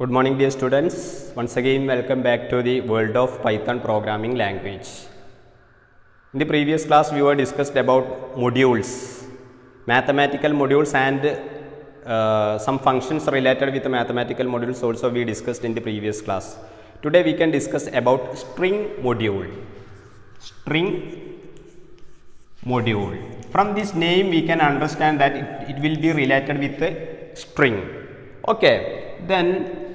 Good morning, dear students. Once again, welcome back to the world of Python programming language. In the previous class, we were discussed about modules, mathematical modules, and some functions related with the mathematical modules also we discussed in the previous class. Today, we can discuss about string module. String module. From this name, we can understand that it will be related with a string. Okay, then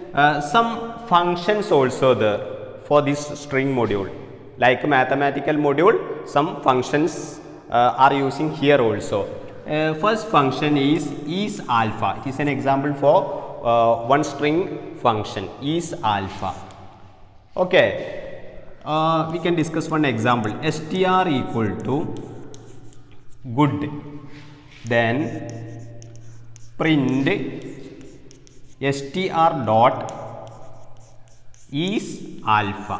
some functions also there for this string module. Like mathematical module, some functions are using here also. First function is alpha. It is an example for one string function is alpha. Okay, we can discuss one example. Str equal to good. Then print str dot is alpha.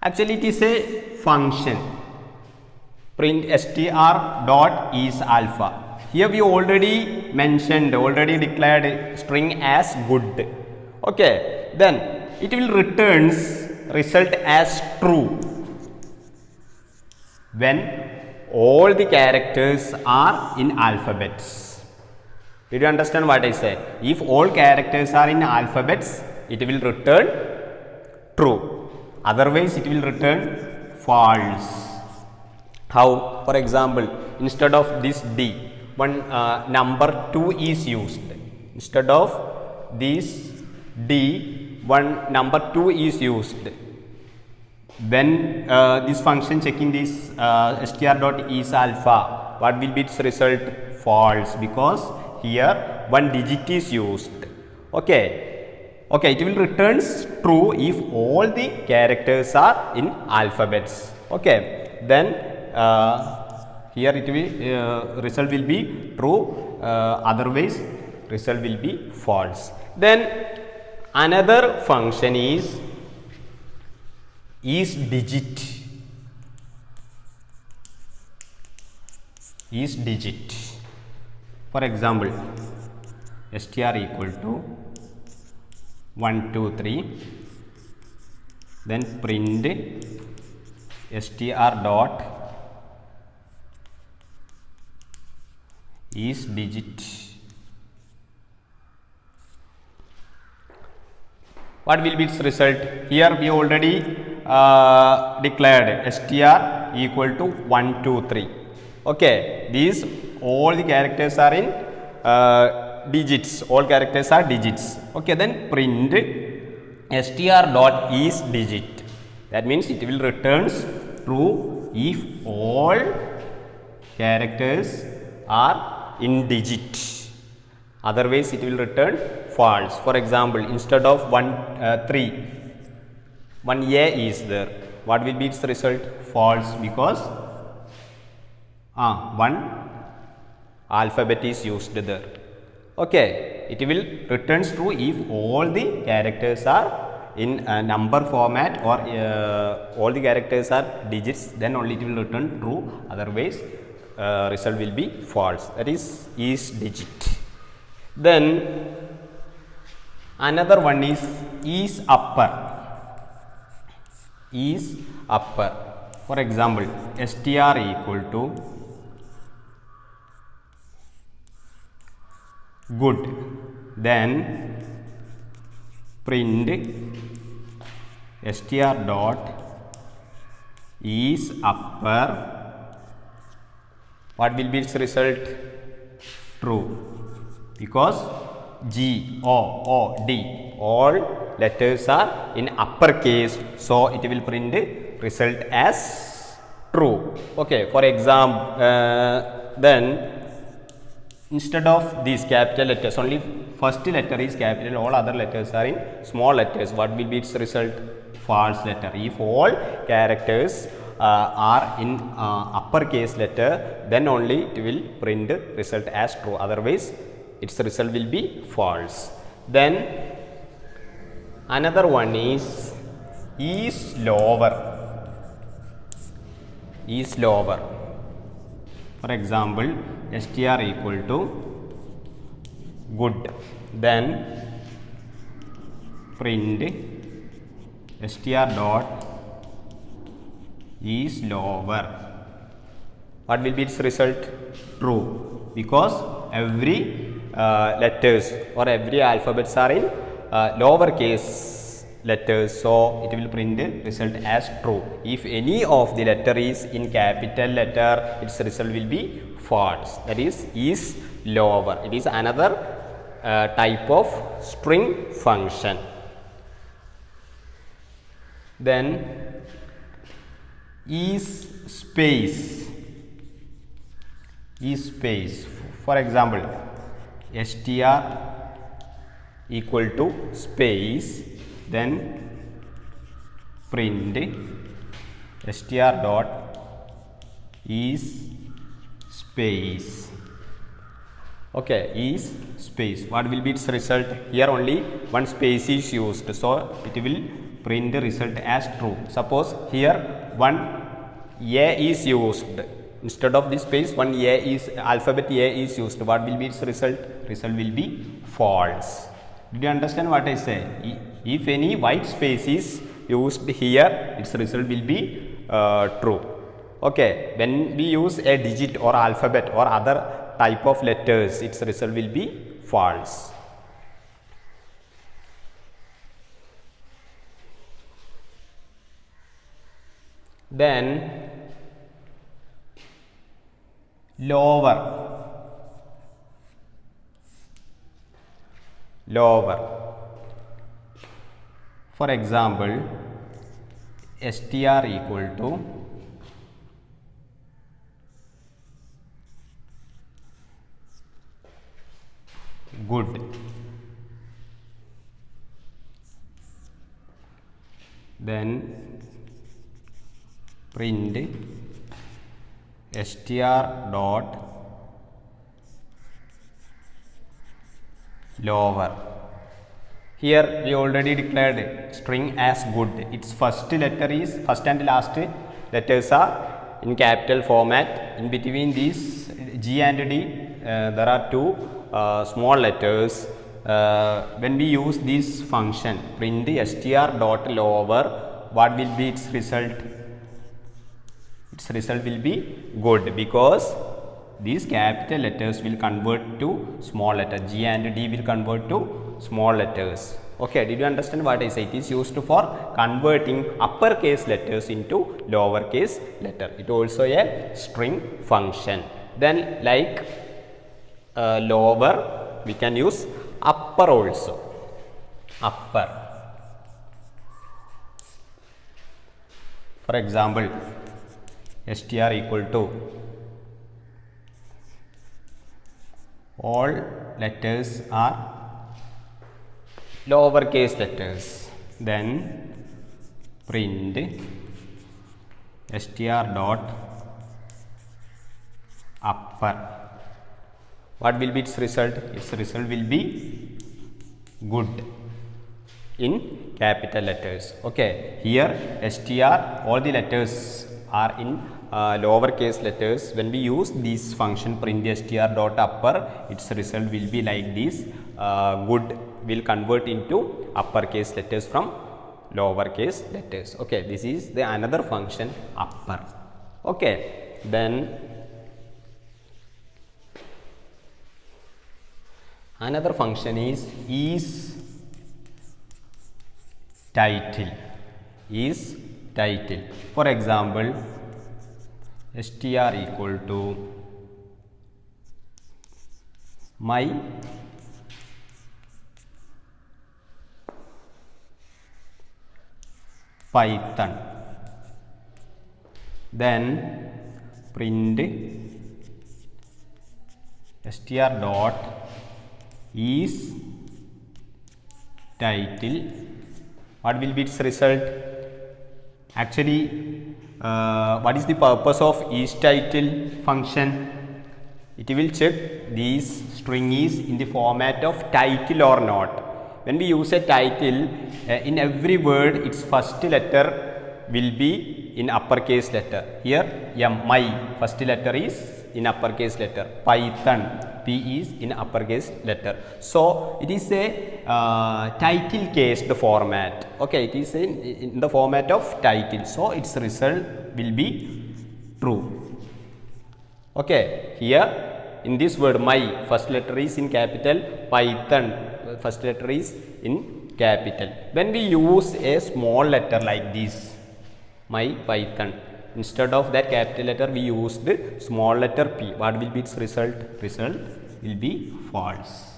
Actually, it is a function. Print str dot is alpha. Here we already declared string as good. Okay, then it will returns result as true when all the characters are in alphabets. Did you understand what I said? If all characters are in alphabets, it will return true. Otherwise, it will return false. How? For example, instead of this D, one number 2 is used. Instead of this D, one number 2 is used. When this function checking this str dot is alpha, what will be its result? False, because here one digit is used. Okay, it will returns true if all the characters are in alphabets. Okay, then here it will result will be true, otherwise result will be false. Then another function is digit. For example, str equal to 1 2 3, then print str dot is digit. What will be its result? Here we already declared str equal to 1 2 3. Okay, these all the characters are in digits. All characters are digits. Okay, then print str dot is digit. That means it will returns true if all characters are in digit. Otherwise, it will return false. For example, instead of 3, 1a is there. What will be its result? False, because one alphabet is used there. Okay, it will returns true if all the characters are in number format or all the characters are digits, then only it will return true. Otherwise, result will be false. That is digit. Then another one is upper. For example, str equal to good, then print str dot is upper. What will be its result? True, because G, O, D, all letters are in uppercase, so it will print result as true. Okay, for example, then instead of these capital letters, only first letter is capital, all other letters are in small letters. What will be its result? False letter. If all characters are in uppercase letter, then only it will print result as true. Otherwise, its result will be false. Then another one is lower. For example, str equal to good, then print str dot is lower. What will be its result? True, because every letters or every alphabets are in lowercase letters, so it will print the result as true. If any of the letter is in capital letter, its result will be false. That is lower. It is another type of string function. Then is space. For example, str equal to space, then print str dot is space. Okay, is space. What will be its result? Here only one space is used, so it will print the result as true. Suppose here one a is used. Instead of this space, one a is alphabet a is used. What will be its result? Result will be false. Did you understand what I say? If any white space is used here, its result will be true. Okay, when we use a digit or alphabet or other type of letters, its result will be false. Then lower. For example, str equal to good. Then print str dot lower. Here we already declared string as good. Its first letter is, first and last letters are in capital format. In between these G and D there are two small letters. When we use this function print str dot lower, what will be its result? Its result will be good, because these capital letters will convert to small letter. G and D will convert to small letters. Okay, did you understand what I say? It is used for converting uppercase letters into lowercase letter. It also a string function. Then like lower, we can use upper also. Upper. For example, str equal to all letters are lowercase letters, then print str dot upper. What will be its result? Its result will be good in capital letters. Okay, here str, all the letters are in lowercase letters. When we use this function print str dot upper, its result will be like this. Good will convert into uppercase letters from lowercase letters. Okay, this is the another function, upper. Okay, then another function is title. Is title. For example, str equal to my Python, then print str dot is title. What will be its result? Actually, what is the purpose of isTitle function? It will check this string is in the format of title or not. When we use a title, in every word its first letter will be in uppercase letter. Here my first letter is in uppercase letter. Python P is in uppercase letter. So it is a title cased format. Okay, it is in the format of title. So its result will be true. Okay, here in this word my, first letter is in capital, Python first letter is in capital. When we use a small letter like this, my Python, instead of that capital letter we use the small letter P. What will be its result? Result will be false.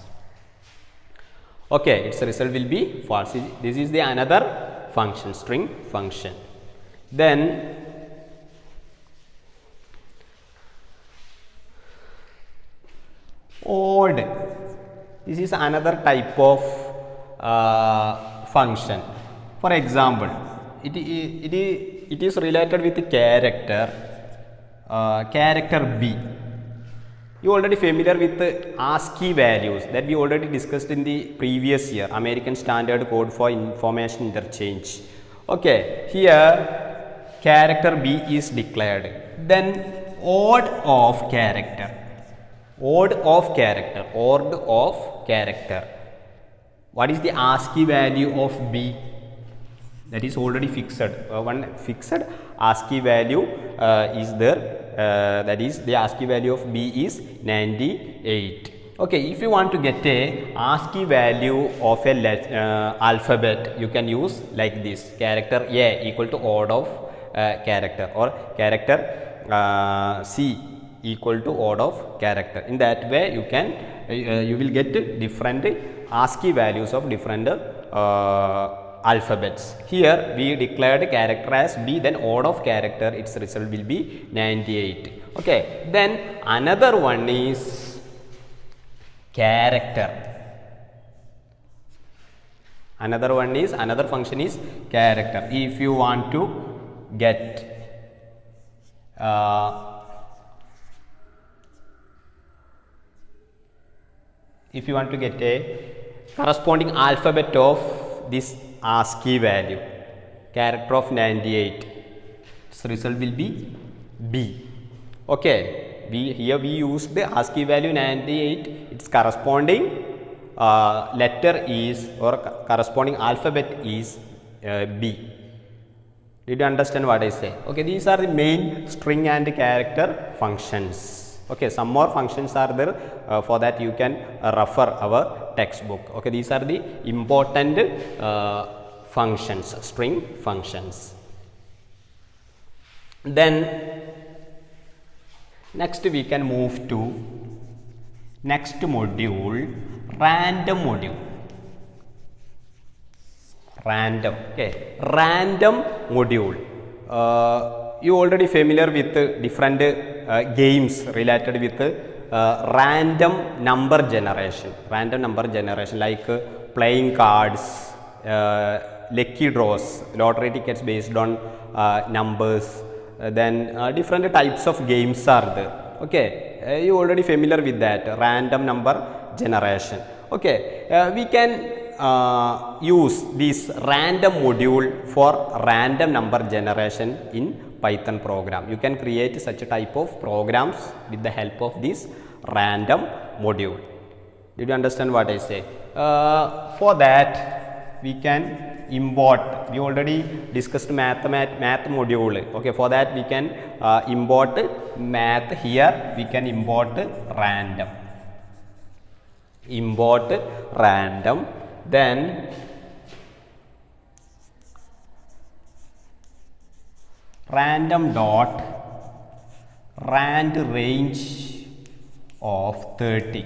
Okay, its result will be false. This is the another function, string function. Then odd. This is another type of function. For example, it is related with the character B. You already familiar with the ASCII values that we already discussed in the previous year, American Standard Code for Information Interchange. Okay, here character B is declared. Then odd of character. Odd of character. What is the ASCII value of B? That is already fixed. One fixed ASCII value is there. That is the ASCII value of B is 98. Okay, if you want to get a ASCII value of a alphabet, you can use like this: character A equal to odd of character, or character C equal to odd of character. In that way, you can you will get different ASCII values of different alphabets. Here we declared character as B, then odd of character, its result will be 98. Okay, then another one is character. Another function is character. If you want to get a corresponding alphabet of this ASCII value, character of 98, its result will be B. Okay, here we use the ASCII value 98, its corresponding letter is, or corresponding alphabet is B. Did you understand what I say? Okay, these are the main string and character functions. Okay, some more functions are there. For that you can refer our textbook. Okay, these are the important functions, string functions. Then next we can move to next module, random module. Random. Okay, random module. You already familiar with different games related with random number generation. Random number generation like playing cards, lucky draws, lottery tickets based on numbers. Then different types of games are there. Okay, you already familiar with that, random number generation. Okay, we can use this random module for random number generation in Python program. You can create such a type of programs with the help of this random module. Did you understand what I say? For that we can import. We already discussed math module. Okay, for that we can import math. Here we can import random. Import random. Then random dot rand range of 30.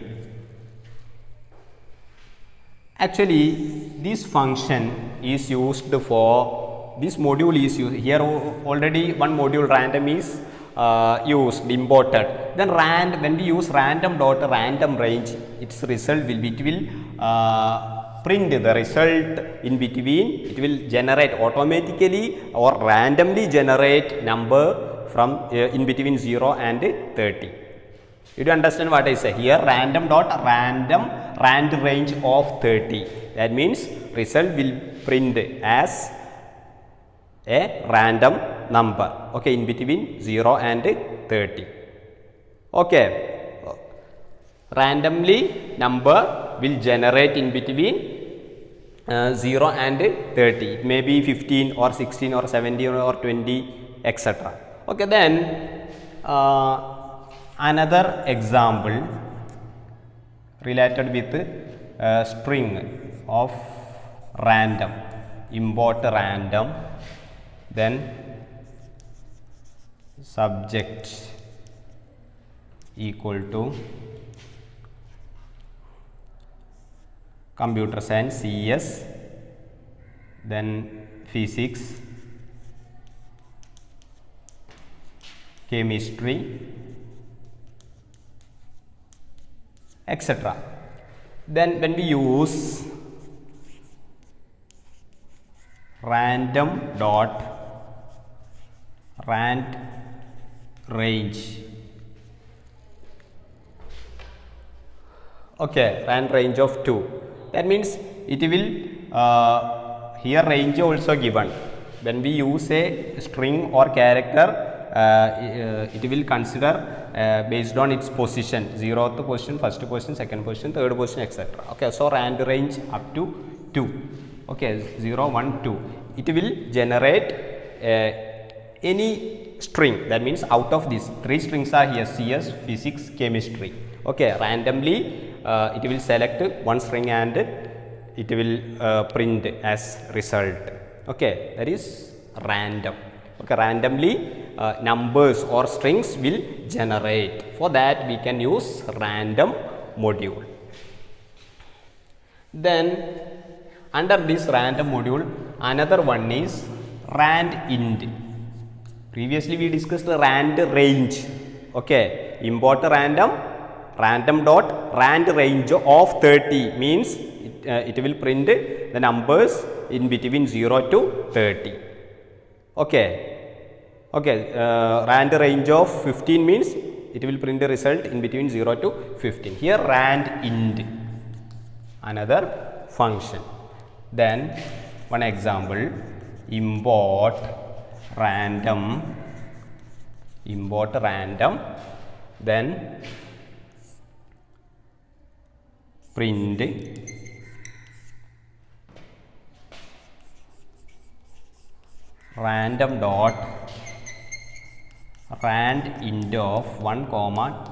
Actually this function is used for, this module is used here. Already one module random is used, imported. Then when we use random dot random range, its result will be, it will print the result in between. It will generate automatically or randomly generate number from in between 0 and 30. Did you understand what I say? Here random dot random rand range of 30. That means result will print as a random number. Okay, in between 0 and 30. Okay. randomly number will generate in between 0 and 30. It may be 15 or 16 or 17 or 20, etc. Okay, then another example related with string of random, import random, then subject equal to computer science CS, then physics, chemistry, etc. Then when we use random dot rand range, okay, rand range of 2, that means it will here range also given. When we use a string or character, it will consider based on its position, 0th position, 1st position, 2nd position, 3rd position, etc. Okay, so rand range up to 2. Okay, 0, 1, 2. It will generate any string, that means out of these 3 strings are here, CS, physics, chemistry. Okay, randomly it will select one string and it will print as result. Okay, that is random. Okay, randomly numbers or strings will generate. For that we can use random module. Then under this random module, another one is rand int. Previously we discussed rand range. Okay, import random dot rand range of 30 means it will print the numbers in between 0 to 30. Okay, rand range of 15 means it will print the result in between 0 to 15. Here rand int, another function. Then one example, import random, then print random dot rand int of 1,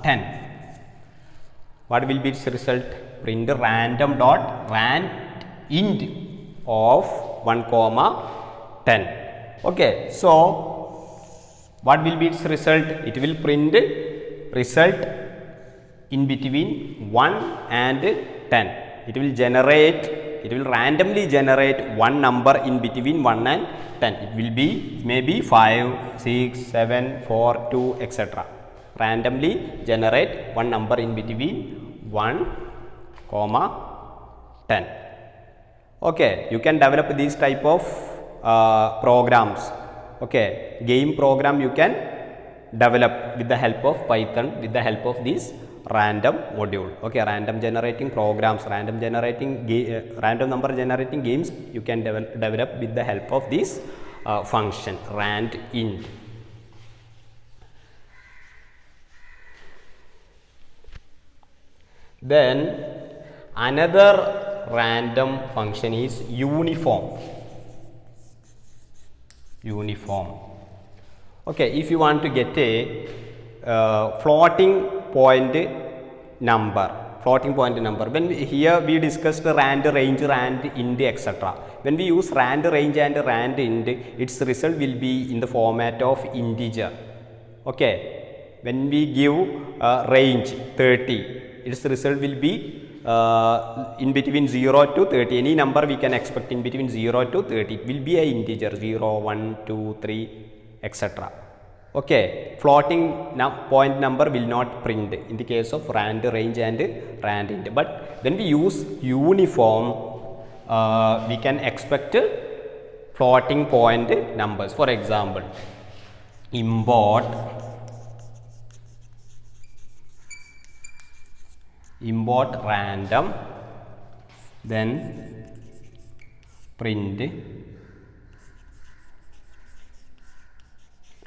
10. What will be its result? Print random dot rand int of 1, 10. Okay, so what will be its result? It will print result in between 1 and 10. It will randomly generate one number in between 1 and 10. It will be maybe 5, 6, 7, 4, 2, etc. Randomly generate one number in between 1, 10. Okay, you can develop these type of programs. Okay, game program you can develop with the help of Python, with the help of this random module. Okay, random generating programs, random number generating games you can develop with the help of this function rand int. Then another random function is uniform. Okay, if you want to get a floating point number, when here we discussed rand range, rand int, etc. When we use rand range and rand int, its result will be in the format of integer. Okay, when we give range 30, its result will be in between 0 to 30. Any number we can expect in between 0 to 30. It will be a integer, 0, 1, 2, 3, etc. Okay, floating point number will not print in the case of rand range and rand int. But when we use uniform, we can expect floating point numbers. For example, import random, then print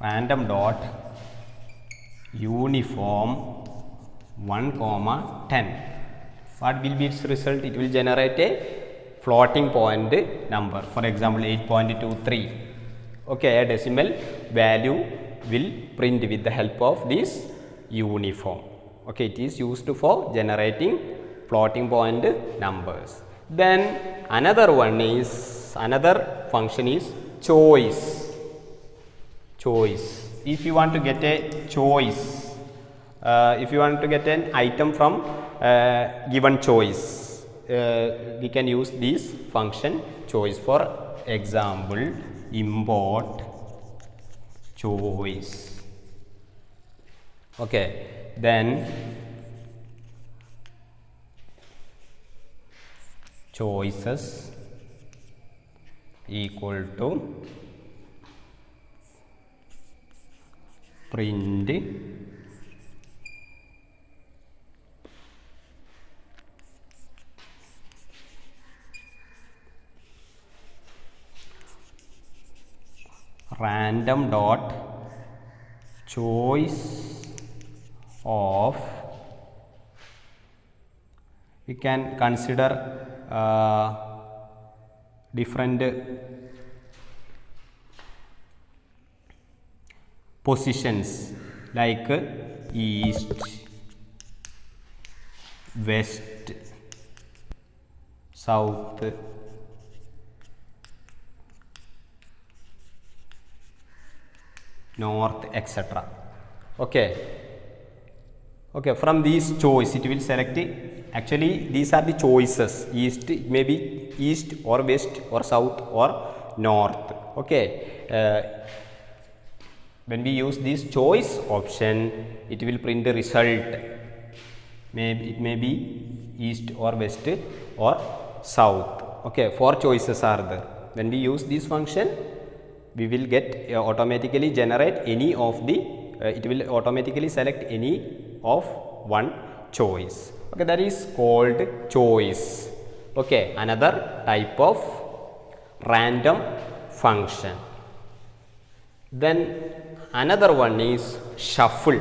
random dot uniform 1 comma 10. What will be its result? It will generate a floating point number, for example 8.23. Okay, a decimal value will print with the help of this uniform. Okay, it is used for generating floating point numbers. Then another function is choice. If you want to get a choice, if you want to get an item from given choice, we can use this function choice. For example, import choice. Okay, then choices equal to print random dot choice of, we can consider different positions like east, west, south, north, etc. Okay, from these choice it will select, actually these are the choices. East, it may be east or west or south or north. Okay, when we use this choice option, it will print the result. It may be east or west or south. Okay, 4 choices are there. When we use this function, we will get automatically generate any of the it will automatically select any of one choice. Okay, that is called choice. Okay, another type of random function. Then another one is shuffle.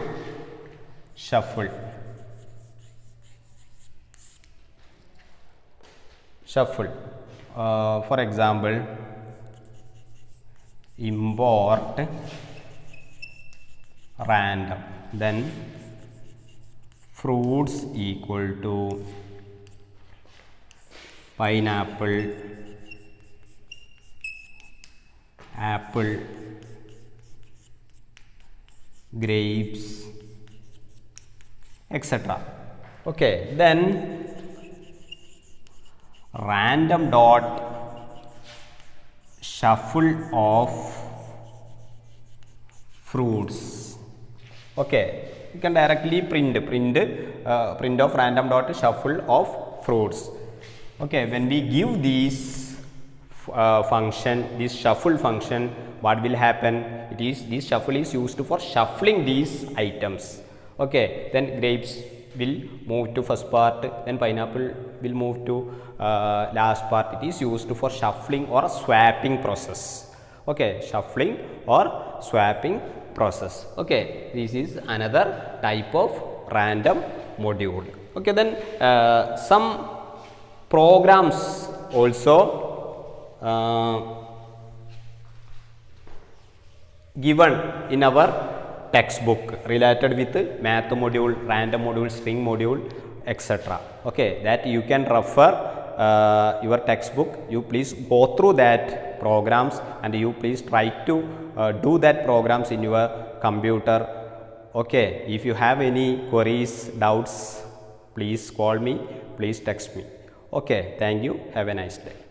For example, import random, then fruits equal to pineapple, apple, grapes, etc. Okay, then random dot shuffle of fruits. Okay, you can directly print of random dot shuffle of fruits. Okay, when we give this function, this shuffle function, what will happen? This shuffle is used for shuffling these items. Okay, then grapes will move to first part, then pineapple will move to last part. It is used for shuffling or swapping process. Okay, shuffling or swapping process. Okay, this is another type of random module. Okay, then some programs also given in our textbook related with math module, random module, string module, etc. Okay, that you can refer your textbook. You please go through that programs and you please try to do that programs in your computer. Okay, if you have any queries, doubts, please call me, please text me. Okay, thank you. Have a nice day.